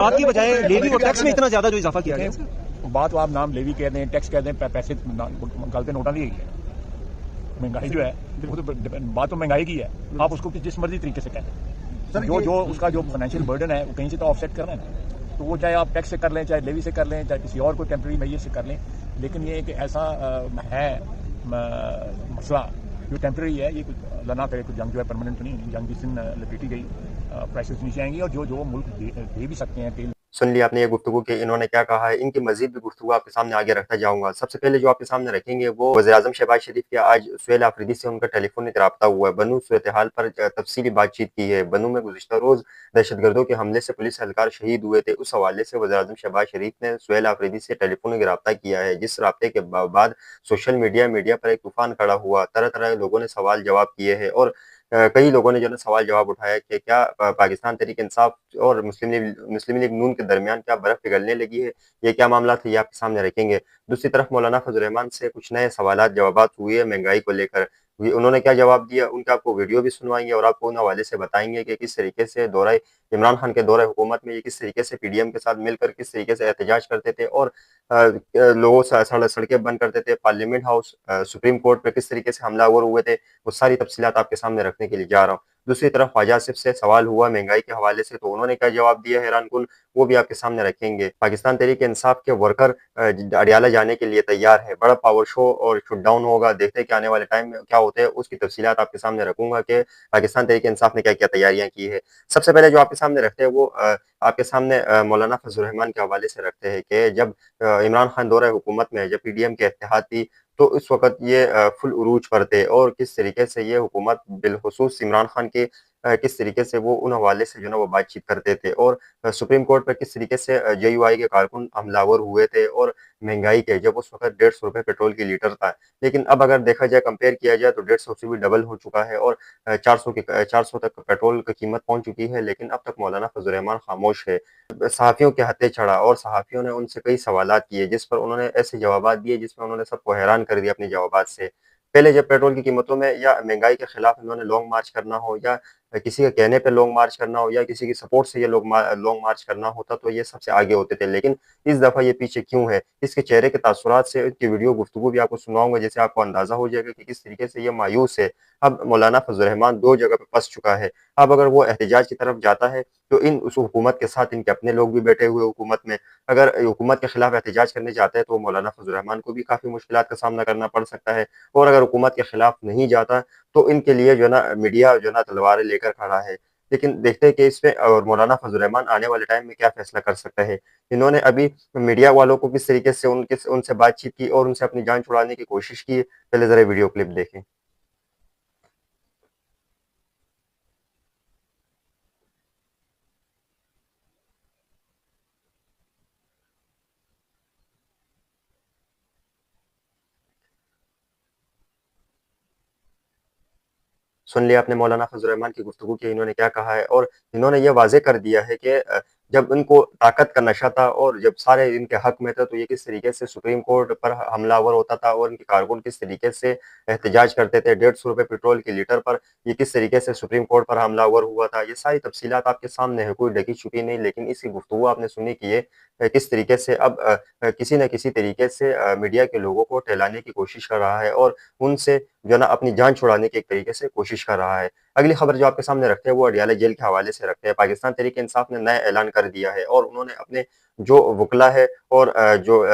बात की बजाय लेवी और टैक्स में इतना ज्यादा जो इजाफा किया गया। बात तो आप नाम लेवी कह दें, टैक्स कह दें, पैसे गलते नोटा नहीं है। महंगाई जो है वो तो बात तो महंगाई की है, आप उसको जिस मर्जी तरीके से कहें। जो उसका जो फाइनेंशियल बर्डन है वो कहीं से तो ऑफसेट करना है, तो वो चाहे आप टैक्स से कर लें, चाहे लेवी से कर लें, चाहे किसी और को टेम्प्रेरी मेजर से कर लें। लेकिन ये एक ऐसा है मसला जो टेम्प्रेरी है, ये कुछ अल्लाह ना करे, कुछ जंग जो है परमानेंट तो नहीं, जंग जिस दिन लपेटी गई प्राइसेस नीचे आएंगी, और जो मुल्क दे भी सकते हैं तेल। सुन लिया आपने ये गुफ्तगू कि इन्होंने क्या कहा है। इनकी मजीद भी गुफ्तगू आपके सामने आगे रखता जाऊंगा। सबसे पहले जो आपके सामने रखेंगे वो वज़ीर-ए-आज़म शहबाज शरीफ के आज सुहेल आफरीदी से उनका टेलीफोनिक राब्ता हुआ है। बनू सूरत-ए-हाल पर तफसीली बातचीत की है। बनू में गुज़िश्ता रोज़ दहशतगर्दों के हमले से पुलिस एहलकार शहीद हुए थे। उस हवाले से वज़ीर-ए-आज़म शहबाज शरीफ ने सुहेल आफरीदी से टेलीफोनिक राब्ता किया है, जिस राब्ते के बाद सोशल मीडिया पर एक तूफान खड़ा हुआ। तरह-तरह के लोगों ने सवाल जवाब किए हैं और कई लोगों ने जो है सवाल जवाब उठाया कि क्या पाकिस्तान तहरीक इंसाफ और मुस्लिम लीग नून के दरमियान क्या बर्फ पिघलने लगी है? ये क्या मामला था, ये आपके सामने रखेंगे। दूसरी तरफ मौलाना फजल रहमान से कुछ नए सवालात जवाबात हुए हैं महंगाई को लेकर। उन्होंने क्या जवाब दिया, उनका आपको वीडियो भी सुनवाएंगे और आपको उन हवाले से बताएंगे कि किस तरीके से दौरा इमरान खान के दौरे हुकूमत में ये किस तरीके से पीडीएम के साथ मिलकर किस तरीके से एहतजाज करते थे और लोगों से सड़कें बंद करते थे। पार्लियामेंट हाउस, सुप्रीम कोर्ट पे किस तरीके से हमलावर हुए थे, वो सारी तफसीलात आपके सामने रखने के लिए जा रहा हूँ। दूसरी तरफ ख्वाजा आसिफ से सवाल हुआ महंगाई के हवाले से, तो उन्होंने क्या जवाब दिया हैरानकुन, वो भी आपके सामने रखेंगे। पाकिस्तान तहरीक इंसाफ के वर्कर अडियाला जाने के लिए तैयार है। बड़ा पावर शो और शूटडाउन होगा, देखते हैं कि आने वाले टाइम में क्या होते हैं। उसकी तफसीलात आपके सामने रखूंगा कि पाकिस्तान तहरीक इंसाफ ने क्या क्या तैयारियां की है। सबसे पहले जो आपके सामने रखते हैं वो आपके सामने मौलाना फजल रहमान के हवाले से रखते हैं कि जब इमरान खान दौरे हुकूमत में, जब पीडीएम के इत्तेहाद थी, तो उस वक़्त ये फुल उरूज पर थे और किस तरीके से ये हुकूमत बिलखुसूस इमरान खान के किस तरीके से वो उन हवाले से जो है ना वो बातचीत करते थे और सुप्रीम कोर्ट पर किस तरीके से जेयूआई के कारकुन हमलावर हुए थे और महंगाई के, जब उस वक़्त 150 रुपए पेट्रोल की लीटर था। लेकिन अब अगर देखा जाए, कंपेयर किया जाए, तो 150 से भी डबल हो चुका है और 400 तक पेट्रोल की कीमत पहुँच चुकी है। लेकिन अब तक मौलाना फजल रहमान खामोश है। सहाफ़ियों के हत्थे चढ़ा और सहाफ़ियों ने उनसे कई सवालात किए, जिस पर उन्होंने ऐसे जवाबात दिए जिसमें उन्होंने सबको हैरान कर दिया अपने जवाबात से। पहले जब पेट्रोल की कीमतों में या महंगाई के खिलाफ इन्होंने लॉन्ग मार्च करना हो या किसी के कहने पे लॉन्ग मार्च करना हो या किसी की सपोर्ट से ये लॉन्ग मार्च करना होता, तो ये सबसे आगे होते थे। लेकिन इस दफ़ा ये पीछे क्यों है? इसके चेहरे के तासुरात से इनकी वीडियो गुफ्तगू भी आपको सुनाऊँगा, जिससे आपको अंदाज़ा हो जाएगा कि किस तरीके से ये मायूस है। अब मौलाना फजल रहमान 2 जगह पे फँस चुका है। अब अगर वो एहतिजाज की तरफ जाता है, तो उस हुकूमत के साथ इनके अपने लोग भी बैठे हुए हुकूमत में। अगर हुकूमत के खिलाफ एहतिजाज करने जाता है, तो मौलाना फजल रहमान को भी काफ़ी मुश्किलात का सामना करना पड़ सकता है और अगर हुकूमत के खिलाफ नहीं जाता, तो इनके लिए जो है ना मीडिया जो है ना तलवारें लेकर खड़ा है। लेकिन देखते हैं कि इसमें और मौलाना फजल रहमान आने वाले टाइम में क्या फैसला कर सकता है। इन्होंने अभी मीडिया वालों को किस तरीके से उनसे बातचीत की और उनसे अपनी जान छुड़ाने की कोशिश की, पहले ज़रा वीडियो क्लिप देखें। सुन लिया आपने मौलाना फजल रहमान की गुफ्तगू की, इन्होंने क्या कहा है और इन्होंने ये वाज़ेह कर दिया है कि जब इनको ताकत का नशा था और जब सारे इनके हक में थे, तो ये किस तरीके से सुप्रीम कोर्ट पर हमलावर होता था और इनके कारकुन किस तरीके से एहतजाज करते थे। 150 रुपए पेट्रोल की लीटर पर ये किस तरीके से सुप्रीम कोर्ट पर हमलावर हुआ था। ये सारी तफसीलात आपके सामने है, कोई ढकी-छुपी नहीं। लेकिन इसकी गुफ्तगू आपने सुनी कि ये किस तरीके से अब किसी न किसी तरीके से मीडिया के लोगों को टहलाने की कोशिश कर रहा है और उनसे जो है ना अपनी जान छुड़ाने की एक तरीके से कोशिश कर रहा है। अगली खबर जो आपके सामने रखते हैं वो अडियाला जेल के हवाले से रखते हैं। पाकिस्तान तहरीक इंसाफ ने नया ऐलान कर दिया है और उन्होंने अपने जो वकला है और जो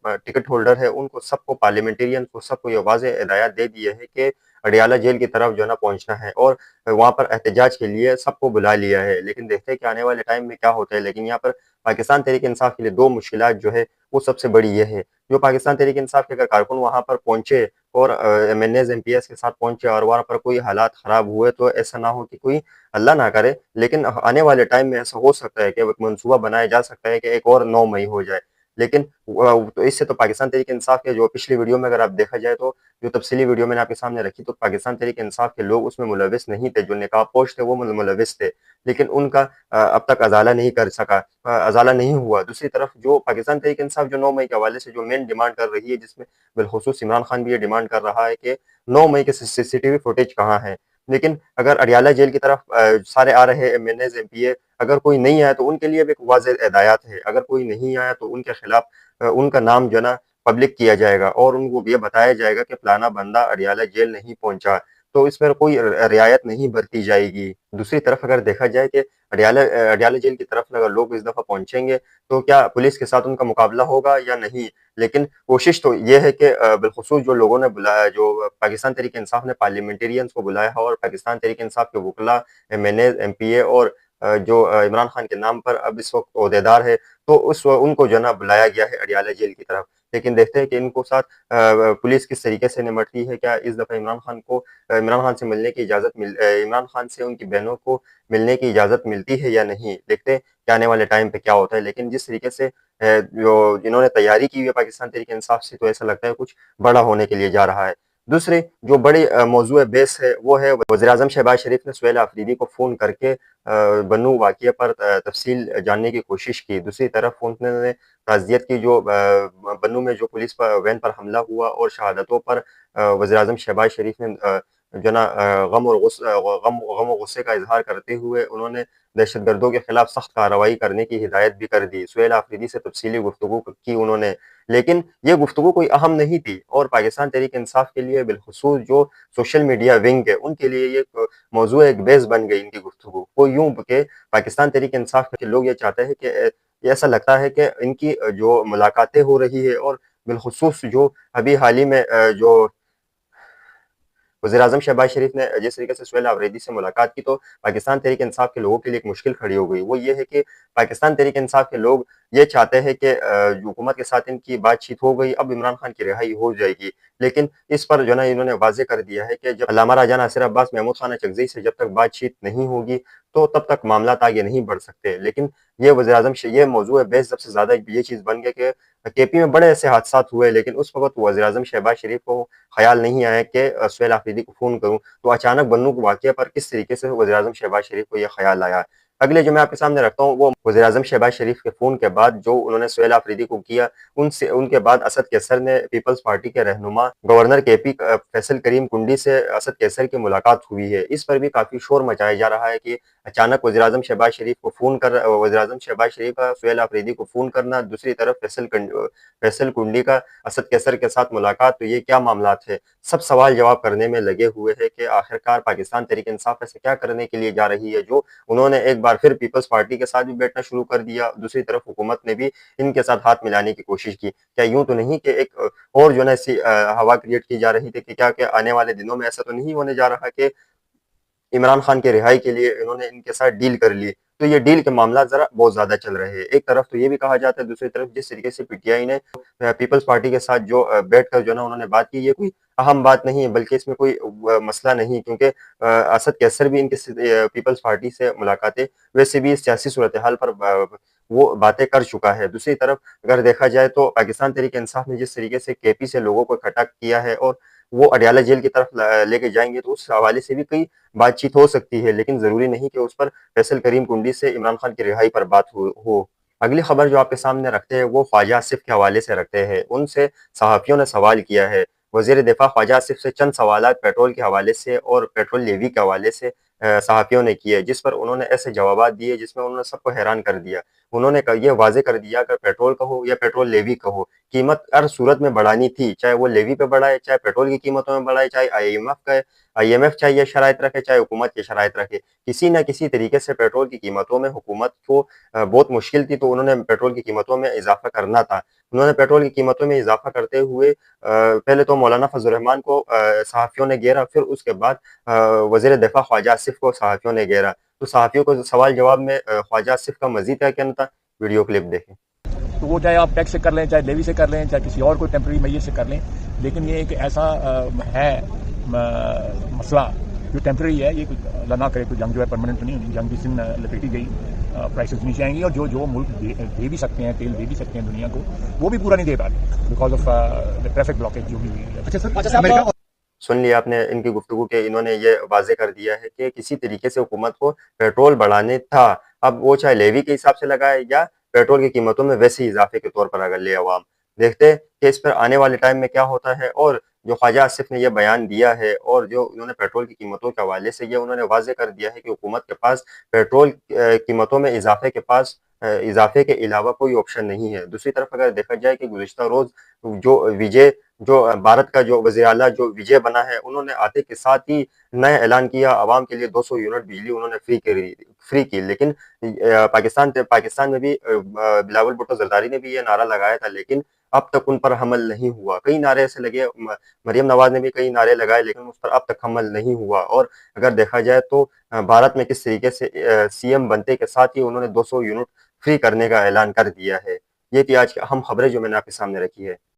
टिकट होल्डर है, उनको सबको, पार्लियामेंटेरियन को सबको ये वाज़ेह हिदायत दे दी है कि अडियाला जेल की तरफ जो है ना पहुँचना है और वहाँ पर एहतजाज के लिए सबको बुला लिया है। लेकिन देखते हैं कि आने वाले टाइम में क्या होता है। लेकिन यहाँ पर पाकिस्तान तहरीक इंसाफ के लिए 2 मुश्किलात जो है वो सबसे बड़ी ये है। जो पाकिस्तान तहरीक इंसाफ के अगर कारकुन वहाँ पर पहुँचे और एमएनएज़, एमपीएस के साथ पहुँचे और वहाँ पर कोई हालात ख़राब हुए, तो ऐसा ना हो कि कोई अल्लाह ना करे, लेकिन आने वाले टाइम में ऐसा हो सकता है कि एक मंसूबा बनाया जा सकता है कि एक और 9 मई हो जाए। लेकिन तो इससे तो पाकिस्तान तहरीक इंसाफ के जो पिछली वीडियो में अगर आप देखा जाए, तो जो तफ़सीली वीडियो मैंने आपके सामने रखी, तो पाकिस्तान तहरीक इंसाफ के लोग उसमें मुलविस नहीं थे। जो नकाबपोश थे वो मुलविस थे, लेकिन उनका अब तक अज़ाला नहीं कर सका, अज़ाला नहीं हुआ। दूसरी तरफ जो पाकिस्तान तहरीक इंसाफ जो 9 मई के हवाले से जो मेन डिमांड कर रही है, जिसमें बिलखुसूस इमरान खान भी ये डिमांड कर रहा है कि 9 मई के सीसीटीवी फुटेज कहाँ है। लेकिन अगर अडियाला जेल की तरफ सारे आ रहे एमएनएज एमपीए, अगर कोई नहीं आया तो उनके लिए भी एक वाज़ेह हिदायत है, अगर कोई नहीं आया तो उनके खिलाफ उनका नाम जो है ना पब्लिक किया जाएगा और उनको ये बताया जाएगा कि फलाना बंदा अडियाला जेल नहीं पहुंचा, तो इस पर कोई रियायत नहीं बरती जाएगी। दूसरी तरफ अगर देखा जाए कि अडियाला जेल की तरफ अगर लोग इस दफ़ा पहुंचेंगे तो क्या पुलिस के साथ उनका मुकाबला होगा या नहीं? लेकिन कोशिश तो ये है कि बिलख़ुसूस जो लोगों ने बुलाया, जो पाकिस्तान तहरीक-ए-इंसाफ ने पार्लियामेंटेरियंस को बुलाया है और पाकिस्तान तहरीक-ए-इंसाफ के वकला, एमएनए, एमपीए और जो इमरान खान के नाम पर अब इस वक़्त ओहदेदार है, तो उनको जो है ना बुलाया गया है अडियाला जेल की तरफ। लेकिन देखते हैं कि इनको साथ पुलिस किस तरीके से निपटती है, क्या इस दफ़ा इमरान खान से मिलने की इमरान खान से उनकी बहनों को मिलने की इजाज़त मिलती है या नहीं? देखते हैं कि आने वाले टाइम पे क्या होता है। लेकिन जिस तरीके से जो जिन्होंने तैयारी की हुई है पाकिस्तान तहरीक-ए-इंसाफ से, तो ऐसा लगता है कुछ बड़ा होने के लिए जा रहा है। दूसरी जो बड़ी मौज़ूए बहस है, वो है वज़ीर-ए-आज़म शहबाज शरीफ ने सुहेल आफरीदी को फ़ोन करके बन्नू वाक़ये पर तफ़सील जानने की कोशिश की। दूसरी तरफ उन्होंने ताज़ियत की, जो बन्नू में जो पुलिस पर वैन पर हमला हुआ और शहादतों पर वज़ीर-ए-आज़म शहबाज शरीफ ने जो है ना गम और गुस्से का इज़हार करते हुए उन्होंने दहशतगर्दों के खिलाफ सख्त कार्रवाई करने की हिदायत भी कर दी। सुहेल आफरीदी से तफ़सीली गुफ्तगू की उन्होंने, लेकिन ये गुफ्तगू कोई अहम नहीं थी और पाकिस्तान तहरीक-ए-इंसाफ के लिए बिलख़ुसूस जो सोशल मीडिया विंग है, उनके लिए ये मौज़ूए एक बहस बन गई इनकी गुफ्तगू। वो यूँ कि पाकिस्तान तहरीक-ए-इंसाफ के लोग ये चाहते हैं कि ये ऐसा लगता है कि इनकी जो मुलाकातें हो रही है और बिलख़ुसूस जो अभी हाल ही में जो वज़ीर-ए-आज़म शहबाज शरीफ ने जिस तरीके से सुहेल आफरीदी से मुलाकात की, तो पाकिस्तान तहरीक-ए-इंसाफ के लोगों के लिए एक मुश्किल खड़ी हो गई। वो ये है कि पाकिस्तान तहरीक-ए-इंसाफ के लोग ये चाहते हैं कि जो हुकूमत के साथ इनकी बातचीत हो गई, अब इमरान खान की रिहाई हो जाएगी। लेकिन इस पर जो है ना इन्होंने वाज़ेह कर दिया है कि जब अल्लामा राजा नासिर अब्बास, महमूद खान अचकज़ई से जब तक बातचीत नहीं होगी, तो तब तक मामलात आगे नहीं बढ़ सकते। लेकिन ये मौज़ूए बहस सबसे ज़्यादा ये चीज़ बन गई कि केपी में बड़े ऐसे हादसात हुए, लेकिन उस वक़्त वज़ीर-ए-आज़म शहबाज शरीफ को ख़याल नहीं आया कि सुहेल आफरीदी को फ़ोन करूँ, तो अचानक बन्नू के वाक़ये पर किस तरीके से वज़ीर-ए-आज़म शहबाज शरीफ को ये ख़याल आया। अगले जो मैं आपके सामने रखता हूँ, वो वज़ीर-ए-आज़म शहबाज शरीफ के फ़ोन के बाद जो उन्होंने सुहेल आफरीदी को किया, उनके बाद असद कैसर ने पीपल्स पार्टी के रहनुमा गवर्नर केपी फैसल करीम कुंडी से असद कैसर की मुलाकात हुई है। इस पर भी काफ़ी शोर मचाया जा रहा है कि अचानक वज़ीर-ए-आज़म शहबाज शरीफ का सुहेल आफरीदी को फ़ोन करना, दूसरी तरफ फैसल कुंडी का असद कैसर के साथ मुलाकात, तो ये क्या मामलात है? सब सवाल जवाब करने में लगे हुए हैं कि आखिरकार पाकिस्तान तहरीक-ए-इंसाफ ऐसा क्या करने के लिए जा रही है, जो उन्होंने एक बार फिर पीपल्स पार्टी के साथ भी बैठना शुरू कर दिया, दूसरी तरफ हुकूमत ने भी इनके साथ हाथ मिलाने की कोशिश की। क्या यूँ तो नहीं कि एक और जो है ना ऐसी हवा क्रिएट की जा रही थी कि क्या आने वाले दिनों में ऐसा तो नहीं होने जा रहा कि इमरान खान की रिहाई के लिए इन्होंने इनके साथ डील कर ली? तो ये डील के मामला ज़रा बहुत ज़्यादा चल रहे हैं। एक तरफ तो ये भी कहा जाता है, दूसरी तरफ जिस तरीके से पीटीआई ने पीपल्स पार्टी के साथ जो बैठकर जो है ना उन्होंने बात की, ये कोई अहम बात नहीं है, बल्कि इसमें कोई मसला नहीं है, क्योंकि असद कैसर भी पीपल्स पार्टी से मुलाकातें वैसे भी सियासी सूरत-ए-हाल पर वो बातें कर चुका है। दूसरी तरफ अगर देखा जाए तो पाकिस्तान तहरीक-ए-इंसाफ ने जिस तरीके से केपी से लोगों को इकट्ठा किया है और वो अडियाला जेल की तरफ लेके जाएँगे, तो उस हवाले से भी कई बातचीत हो सकती है, लेकिन ज़रूरी नहीं कि उस पर फैसल करीम कुंडी से इमरान खान की रिहाई पर बात हो। अगली खबर जो आपके सामने रखते हैं, वो ख्वाजा आसिफ के हवाले से रखते हैं। उनसे सहाफ़ियों ने सवाल किया है। वज़ीर दिफ़ा ख्वाजा आसिफ से चंद सवालात पेट्रोल के हवाले से और पेट्रोल लेवी के हवाले से सहाफ़ियों ने किए, जिस पर उन्होंने ऐसे जवाबात दिए जिसमें उन्होंने सबको हैरान कर दिया। उन्होंने ये वाज़ेह कर दिया, अगर पेट्रोल का हो या पेट्रोल लेवी का हो, कीमत हर सूरत में बढ़ानी थी, चाहे वो लेवी पे बढ़ाए, चाहे पेट्रोल की कीमतों में बढ़ाए, चाहे आईएमएफ चाहे ये शराइत रखे, चाहे हुकूमत ये शराइत रखे। किसी न किसी तरीके से पेट्रोल की कीमतों में हुकूमत को बहुत मुश्किल थी, तो उन्होंने पेट्रोल की कीमतों में इज़ाफ़ा करना था। उन्होंने पेट्रोल की कीमतों में इज़ाफ़ा करते हुए पहले तो मौलाना फज़लुर रहमान को सहाफ़ियों ने घेरा, फिर उसके बाद वज़ीर दिफ़ा ख्वाजा आसिफ को सहाफ़ियों ने घेरा। तो सहाफ़ियों को सवाल जवाब में ख्वाजा आसिफ का मज़ीद क्या कहना था, वीडियो क्लिप देखें। तो वो चाहे आप टैक्स से कर लें, चाहे लेवी से कर लें, चाहे किसी और कोई टेम्प्रेरी मैयत से कर लें, लेकिन ये एक ऐसा मसला जो टेम्प्रेरी है, ये अल्लाह ना करे, कोई जंग जो है परमानेंट नहीं होनी। जंग जिस दिन लपेटी गई, प्राइसेस नीचे आएंगी और जो मुल्क दे भी सकते हैं, तेल दे भी सकते हैं दुनिया को, वो भी पूरा नहीं दे पाते because of the traffic blockage जो भी हुई है। अच्छा सर, सुन लिया आपने इनकी गुफ्तगू के, इन्होंने ये वाज़ेह कर दिया है कि किसी तरीके से हुकूमत को पेट्रोल बढ़ाने था, अब वो चाहे लेवी के हिसाब से लगाए या पेट्रोल की कीमतों में वैसे ही इजाफे के तौर पर अगर ले आवाम। देखते हैं कि इस पर आने वाले टाइम में क्या होता है और जो ख्वाजा आसिफ ने यह बयान दिया है और जो उन्होंने पेट्रोल की कीमतों के हवाले से ये उन्होंने वाज़ेह कर दिया है कि हुकूमत के पास पेट्रोल कीमतों में इजाफे के अलावा कोई ऑप्शन नहीं है। दूसरी तरफ अगर देखा जाए कि गुज़िश्ता रोज़ जो भारत का जो वज़ीर आला जो विजय बना है, उन्होंने आते के साथ ही नया ऐलान किया, आवाम के लिए 200 यूनिट बिजली उन्होंने फ्री की। लेकिन पाकिस्तान में भी बिलावल भुट्टो ज़रदारी ने भी ये नारा लगाया था, लेकिन अब तक उन पर हमल नहीं हुआ। कई नारे ऐसे लगे, मरियम नवाज ने भी कई नारे लगाए, लेकिन उस पर अब तक हमल नहीं हुआ। और अगर देखा जाए तो भारत में किस तरीके से सीएम बनते के साथ ही उन्होंने 200 यूनिट फ्री करने का ऐलान कर दिया है। ये थी आज की अहम खबरें जो मैंने आपके सामने रखी है।